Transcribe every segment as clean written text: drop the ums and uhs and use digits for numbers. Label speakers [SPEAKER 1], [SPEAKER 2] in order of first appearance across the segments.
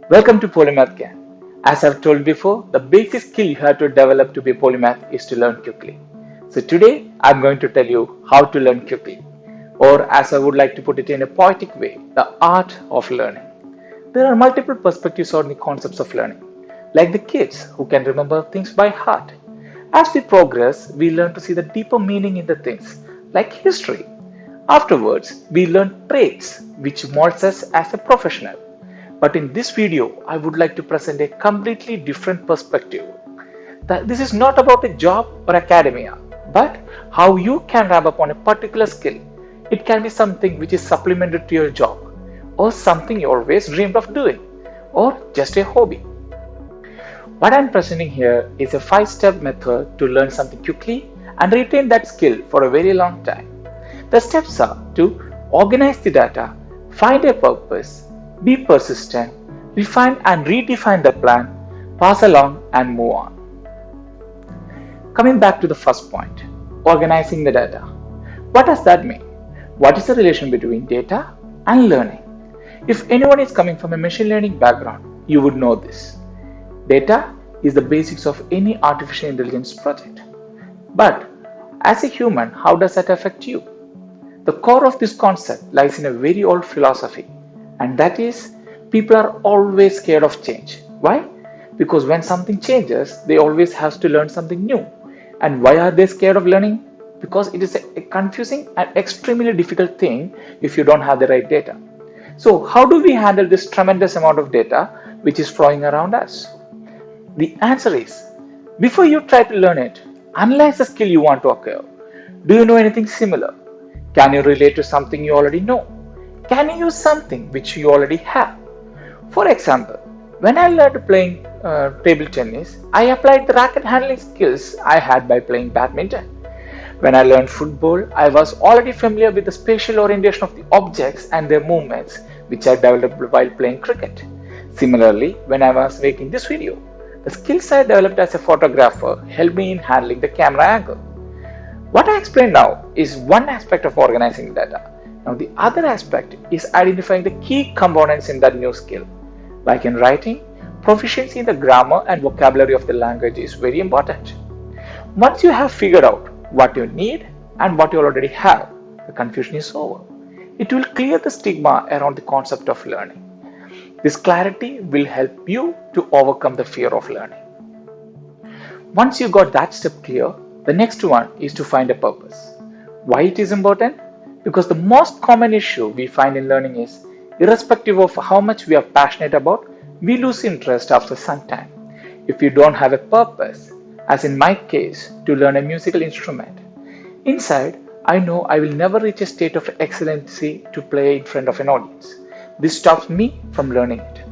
[SPEAKER 1] Welcome to Polymath Gang. As I've told before, the basic skill you have to develop to be a polymath is to learn quickly. So today I'm going to tell you how to learn quickly, or as I would like to put it in a poetic way, the art of learning. There are multiple perspectives on the concepts of learning, like the kids who can remember things by heart. As we progress, we learn to see the deeper meaning in the things, like history. Afterwards, we learn traits which molds us as a professional. But in this video, I would like to present a completely different perspective. That this is not about a job or academia, but how you can ramp up on a particular skill. It can be something which is supplemented to your job, or something you always dreamed of doing, or just a hobby. What I'm presenting here is a 5-step method to learn something quickly and retain that skill for a very long time. The steps are to organize the data, find a purpose, be persistent, refine and redefine the plan, pass along and move on. Coming back to the first point, organizing the data. What does that mean? What is the relation between data and learning? If anyone is coming from a machine learning background, you would know this. Data is the basics of any artificial intelligence project. But as a human, how does that affect you? The core of this concept lies in a very old philosophy, and that is people are always scared of change. Why? Because when something changes, they always have to learn something new. And why are they scared of learning? Because it is a confusing and extremely difficult thing if you don't have the right data. So how do we handle this tremendous amount of data which is flowing around us? The answer is, before you try to learn it, analyze the skill you want to acquire. Do you know anything similar? Can you relate to something you already know? Can you use something which you already have? For example, when I learned playing table tennis, I applied the racket handling skills I had by playing badminton. When I learned football, I was already familiar with the spatial orientation of the objects and their movements, which I developed while playing cricket. Similarly, when I was making this video, the skills I developed as a photographer helped me in handling the camera angle. What I explained now is one aspect of organizing data. Now the other aspect is identifying the key components in that new skill. Like in writing, proficiency in the grammar and vocabulary of the language is very important. Once you have figured out what you need and what you already have, the confusion is over. It will clear the stigma around the concept of learning. This clarity will help you to overcome the fear of learning. Once you got that step clear, the next one is to find a purpose. Why it is important? Because the most common issue we find in learning is, irrespective of how much we are passionate about, we lose interest after some time. If you don't have a purpose, as in my case, to learn a musical instrument, inside, I know I will never reach a state of excellency to play in front of an audience. This stops me from learning it.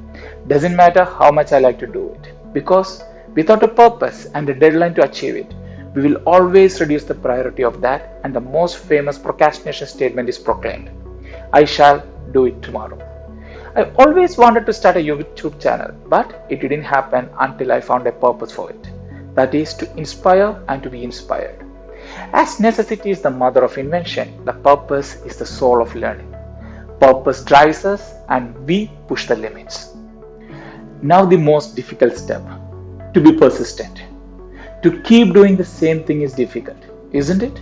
[SPEAKER 1] Doesn't matter how much I like to do it, because without a purpose and a deadline to achieve it, we will always reduce the priority of that, and the most famous procrastination statement is proclaimed: I shall do it tomorrow. I always wanted to start a YouTube channel, but it didn't happen until I found a purpose for it. That is to inspire and to be inspired. As necessity is the mother of invention, the purpose is the soul of learning. Purpose drives us and we push the limits. Now the most difficult step, to be persistent. To keep doing the same thing is difficult, isn't it?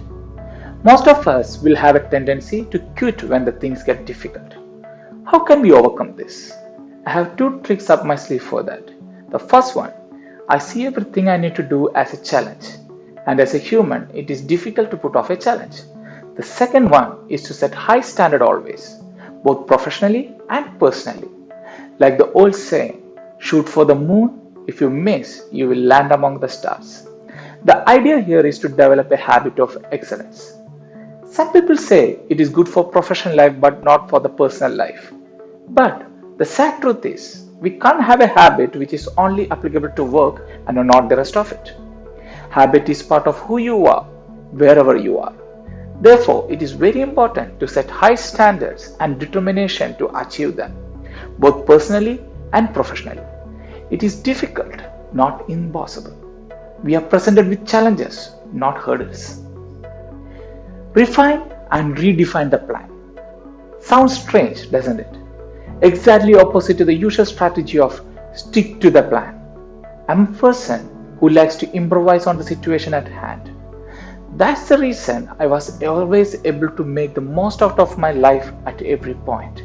[SPEAKER 1] Most of us will have a tendency to quit when the things get difficult. How can we overcome this? I have 2 tricks up my sleeve for that. The first one, I see everything I need to do as a challenge. And as a human, it is difficult to put off a challenge. The second one is to set high standard always, both professionally and personally. Like the old saying, shoot for the moon, if you miss, you will land among the stars. The idea here is to develop a habit of excellence. Some people say it is good for professional life but not for the personal life. But the sad truth is, we can't have a habit which is only applicable to work and not the rest of it. Habit is part of who you are, wherever you are. Therefore, it is very important to set high standards and determination to achieve them, both personally and professionally. It is difficult, not impossible. We are presented with challenges, not hurdles. Refine and redefine the plan. Sounds strange, doesn't it? exactly opposite to the usual strategy of stick to the plan. I'm a person who likes to improvise on the situation at hand. That's the reason I was always able to make the most out of my life at every point.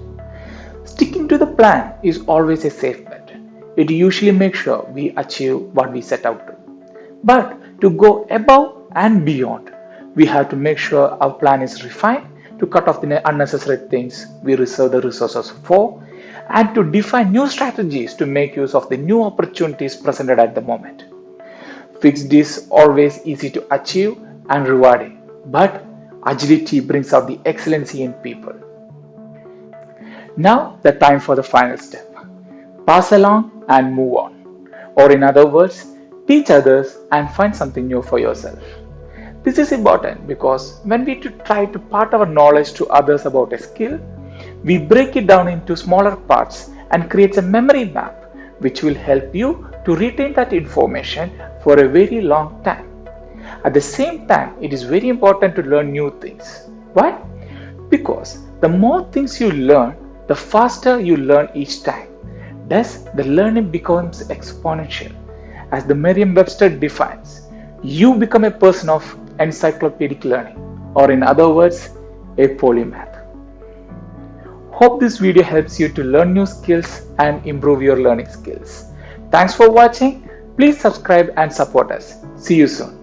[SPEAKER 1] Sticking to the plan is always a safe bet. It usually makes sure we achieve what we set out to. But to go above and beyond, we have to make sure our plan is refined to cut off the unnecessary things we reserve the resources for and to define new strategies to make use of the new opportunities presented at the moment. Fixed is always easy to achieve and rewarding, but agility brings out the excellency in people. Now, the time for the final step. Pass along and move on. Or, in other words, teach others and find something new for yourself. This is important because when we try to part our knowledge to others about a skill, we break it down into smaller parts and creates a memory map which will help you to retain that information for a very long time. At the same time, it is very important to learn new things. Why? Because the more things you learn, the faster you learn each time. Thus, the learning becomes exponential. As the Merriam-Webster defines, you become a person of encyclopedic learning, or in other words, a polymath. Hope this video helps you to learn new skills and improve your learning skills. Thanks for watching. Please subscribe and support us. See you soon.